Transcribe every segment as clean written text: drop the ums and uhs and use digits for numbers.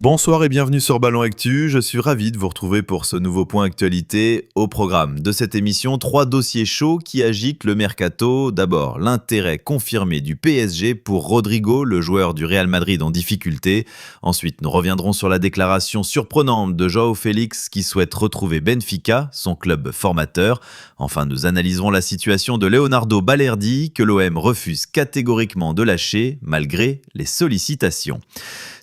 Bonsoir et bienvenue sur Ballon Actu, je suis ravi de vous retrouver pour ce nouveau point actualité. Au programme de cette émission, 3 dossiers chauds qui agitent le mercato. D'abord, l'intérêt confirmé du PSG pour Rodrigo, le joueur du Real Madrid en difficulté. Ensuite, nous reviendrons sur la déclaration surprenante de João Félix qui souhaite retrouver Benfica, son club formateur. Enfin, nous analyserons la situation de Leonardo Balerdi que l'OM refuse catégoriquement de lâcher malgré les sollicitations.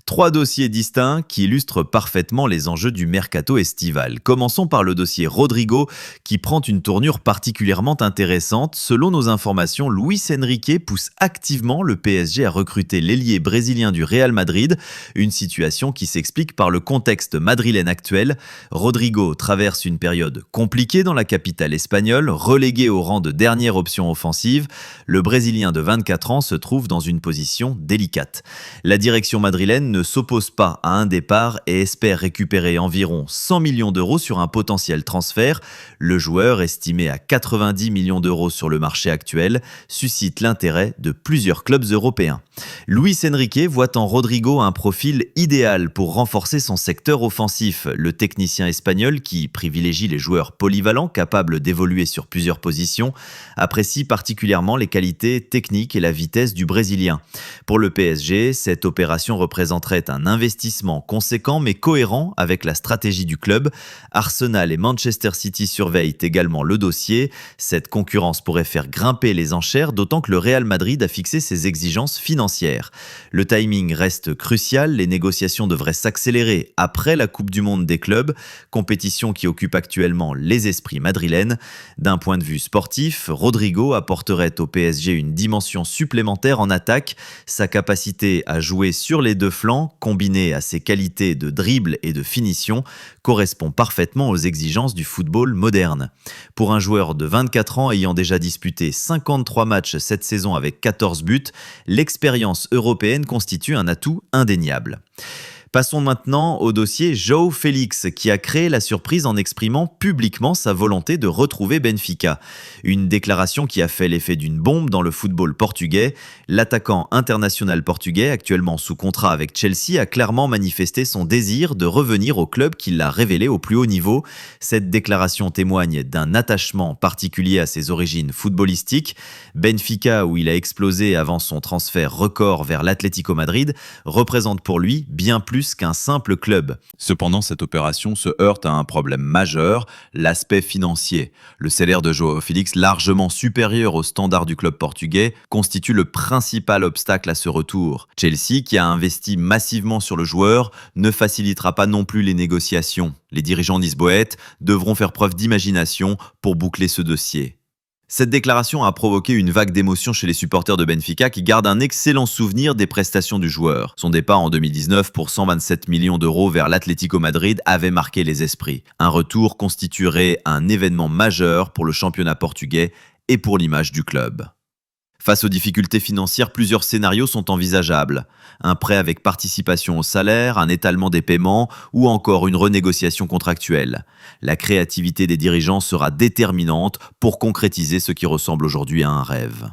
3 dossiers distincts qui illustrent parfaitement les enjeux du mercato estival. Commençons par le dossier Rodrigo qui prend une tournure particulièrement intéressante. Selon nos informations, Luis Enrique pousse activement le PSG à recruter l'ailier brésilien du Real Madrid, une situation qui s'explique par le contexte madrilène actuel. Rodrigo traverse une période compliquée dans la capitale espagnole, relégué au rang de dernière option offensive. Le Brésilien de 24 ans se trouve dans une position délicate. La direction madrilène ne s'oppose pas à un départ et espère récupérer environ 100 millions d'euros sur un potentiel transfert. Le joueur, estimé à 90 millions d'euros sur le marché actuel, suscite l'intérêt de plusieurs clubs européens. Luis Enrique voit en Rodrigo un profil idéal pour renforcer son secteur offensif. Le technicien espagnol, qui privilégie les joueurs polyvalents capables d'évoluer sur plusieurs positions, apprécie particulièrement les qualités techniques et la vitesse du Brésilien. Pour le PSG, cette opération représenterait un investissement conséquent mais cohérent avec la stratégie du club. Arsenal et Manchester City surveillent également le dossier. Cette concurrence pourrait faire grimper les enchères, d'autant que le Real Madrid a fixé ses exigences financières. Le timing reste crucial, les négociations devraient s'accélérer après la Coupe du Monde des clubs, compétition qui occupe actuellement les esprits madrilènes. D'un point de vue sportif, Rodrigo apporterait au PSG une dimension supplémentaire en attaque. Sa capacité à jouer sur les deux flancs, combinée à ses qualités de dribble et de finition, correspond parfaitement aux exigences du football moderne. Pour un joueur de 24 ans ayant déjà disputé 53 matchs cette saison avec 14 buts, l'expérience européenne constitue un atout indéniable. Passons maintenant au dossier João Félix, qui a créé la surprise en exprimant publiquement sa volonté de retrouver Benfica. Une déclaration qui a fait l'effet d'une bombe dans le football portugais. L'attaquant international portugais, actuellement sous contrat avec Chelsea, a clairement manifesté son désir de revenir au club qui l'a révélé au plus haut niveau. Cette déclaration témoigne d'un attachement particulier à ses origines footballistiques. Benfica, où il a explosé avant son transfert record vers l'Atlético Madrid, représente pour lui bien plus qu'un simple club. Cependant, cette opération se heurte à un problème majeur, l'aspect financier. Le salaire de João Félix, largement supérieur aux standards du club portugais, constitue le principal obstacle à ce retour. Chelsea, qui a investi massivement sur le joueur, ne facilitera pas non plus les négociations. Les dirigeants lisboètes devront faire preuve d'imagination pour boucler ce dossier. Cette déclaration a provoqué une vague d'émotion chez les supporters de Benfica qui gardent un excellent souvenir des prestations du joueur. Son départ en 2019 pour 127 millions d'euros vers l'Atlético Madrid avait marqué les esprits. Un retour constituerait un événement majeur pour le championnat portugais et pour l'image du club. Face aux difficultés financières, plusieurs scénarios sont envisageables. Un prêt avec participation au salaire, un étalement des paiements ou encore une renégociation contractuelle. La créativité des dirigeants sera déterminante pour concrétiser ce qui ressemble aujourd'hui à un rêve.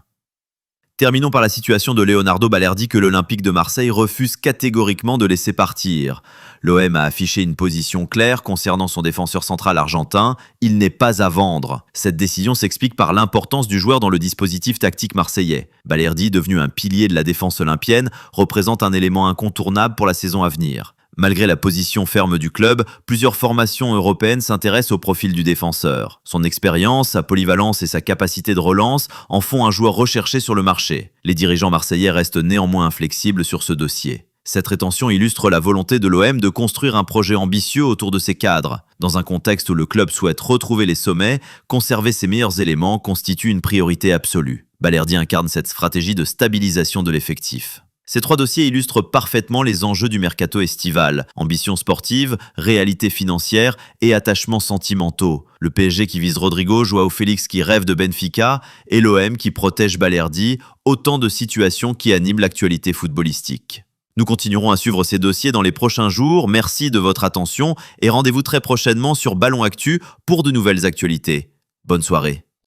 Terminons par la situation de Leonardo Balerdi que l'Olympique de Marseille refuse catégoriquement de laisser partir. L'OM a affiché une position claire concernant son défenseur central argentin, il n'est pas à vendre. Cette décision s'explique par l'importance du joueur dans le dispositif tactique marseillais. Balerdi, devenu un pilier de la défense olympienne, représente un élément incontournable pour la saison à venir. Malgré la position ferme du club, plusieurs formations européennes s'intéressent au profil du défenseur. Son expérience, sa polyvalence et sa capacité de relance en font un joueur recherché sur le marché. Les dirigeants marseillais restent néanmoins inflexibles sur ce dossier. Cette rétention illustre la volonté de l'OM de construire un projet ambitieux autour de ses cadres. Dans un contexte où le club souhaite retrouver les sommets, conserver ses meilleurs éléments constitue une priorité absolue. Balerdi incarne cette stratégie de stabilisation de l'effectif. Ces 3 dossiers illustrent parfaitement les enjeux du mercato estival. Ambition sportive, réalité financière et attachements sentimentaux. Le PSG qui vise Rodrigo, João Félix qui rêve de Benfica et l'OM qui protège Balerdi, autant de situations qui animent l'actualité footballistique. Nous continuerons à suivre ces dossiers dans les prochains jours. Merci de votre attention et rendez-vous très prochainement sur Ballon Actu pour de nouvelles actualités. Bonne soirée.